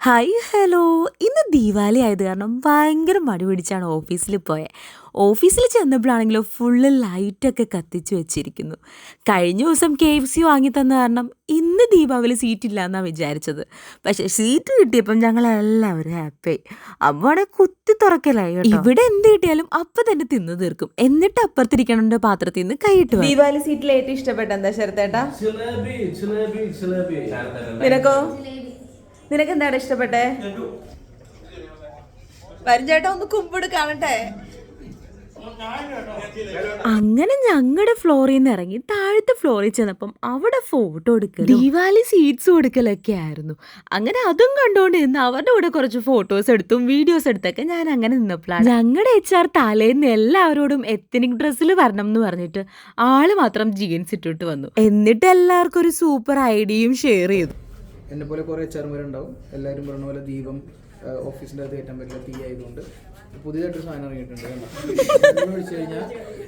Hi hello. ഇന്ന് ദീപാവലി ആയത് കാരണം ഭയങ്കര മടി പിടിച്ചാണ് ഓഫീസിൽ പോയത്. ഓഫീസിൽ ചെന്നപ്പോഴാണെങ്കിലോ ഫുള്ള് ലൈറ്റൊക്കെ കത്തിച്ച് വെച്ചിരിക്കുന്നു. കഴിഞ്ഞ ദിവസം KFC വാങ്ങി തന്ന കാരണം ഇന്ന് ദീപാവലി സീറ്റില്ല എന്നാണ് വിചാരിച്ചത്. പക്ഷേ സീറ്റ് കിട്ടിയപ്പം ഞങ്ങളെല്ലാവരും ഹാപ്പിയായി. അമ്മടെ കുത്തി തുറക്കലായി കേട്ടോ. ഇവിടെ എന്ത് കിട്ടിയാലും അപ്പം തന്നെ തിന്നു തീർക്കും. എന്നിട്ട് അപ്പുറത്തിരിക്കണ പാത്രത്തിൽ നിന്ന് കൈയിട്ട് ദീപാവലി സീറ്റിൽ ഏറ്റവും ഇഷ്ടപ്പെട്ട എന്താ ശരത്തേട്ടാ? നിനക്കോ? നിനക്ക് എന്താണ് ഇഷ്ടപ്പെട്ടെ? വരും ഒന്ന് കുമ്പിട് കാണട്ടെ. അങ്ങനെ ഞങ്ങളുടെ ഫ്ലോറിൽ നിന്ന് ഇറങ്ങി താഴത്തെ ഫ്ലോറിൽ ചെന്നപ്പം അവിടെ ഫോട്ടോ എടുക്കലും ദീപാവലി സീറ്റ്സ് കൊടുക്കലൊക്കെ ആയിരുന്നു. അങ്ങനെ അതും കണ്ടുകൊണ്ട് നിന്ന് അവരുടെ കൂടെ കുറച്ച് ഫോട്ടോസ് എടുത്തും വീഡിയോസ് എടുത്തൊക്കെ ഞാൻ അങ്ങനെ നിന്നപ്പോഴാണ് ഞങ്ങളുടെ HR തലേന്ന് എല്ലാവരോടും എത്തനിക് ഡ്രസ്സിൽ വരണം എന്ന് പറഞ്ഞിട്ട് ആള് മാത്രം ജീൻസ് ഇട്ടിട്ട് വന്നു. എന്നിട്ട് എല്ലാവർക്കും ഒരു സൂപ്പർ ഐഡിയയും ഷെയർ ചെയ്തു. എന്നെ പോലെ കുറേ ചെറുമരുണ്ടാവും. എല്ലാവരും പറഞ്ഞ പോലെ ദീപം ഓഫീസിൻ്റെ അകത്ത് കയറ്റാൻ പറ്റില്ല, തീ ആയതുകൊണ്ട് പുതിയതായിട്ടൊരു സാധനം ഇറങ്ങിയിട്ടുണ്ട്. വെള്ളം ഒഴിച്ച് കഴിഞ്ഞാൽ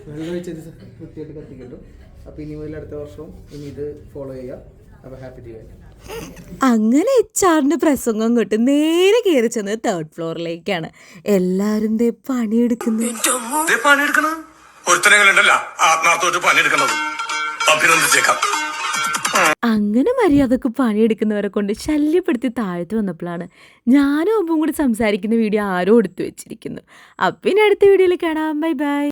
വെള്ളം ഒഴിച്ചത് വൃത്തിയായിട്ട് കത്തിക്കിട്ടും. അപ്പോൾ ഇനി മുതൽ അടുത്ത വർഷവും ഇനി ഇത് ഫോളോ ചെയ്യുക. അപ്പോൾ ഹാപ്പി ദീപാവലി. അങ്ങനെ HR പ്രസംഗം കേട്ട് നേരെ കയറി ചെന്നത് 3rd ഫ്ലോറിലേക്കാണ്. എല്ലാവരും പണിയെടുക്കുന്നു. അങ്ങനെ മര്യാദക്ക് പണിയെടുക്കുന്നവരെ കൊണ്ട് ശല്യപ്പെടുത്തി താഴത്ത് വന്നപ്പോഴാണ് ഞാനും ഒപ്പം കൂടി സംസാരിക്കുന്ന വീഡിയോ ആരോ എടുത്തു വെച്ചിരിക്കുന്നു. അപ്പം ഇനി അടുത്ത വീഡിയോയിൽ കാണാം. Bye bye.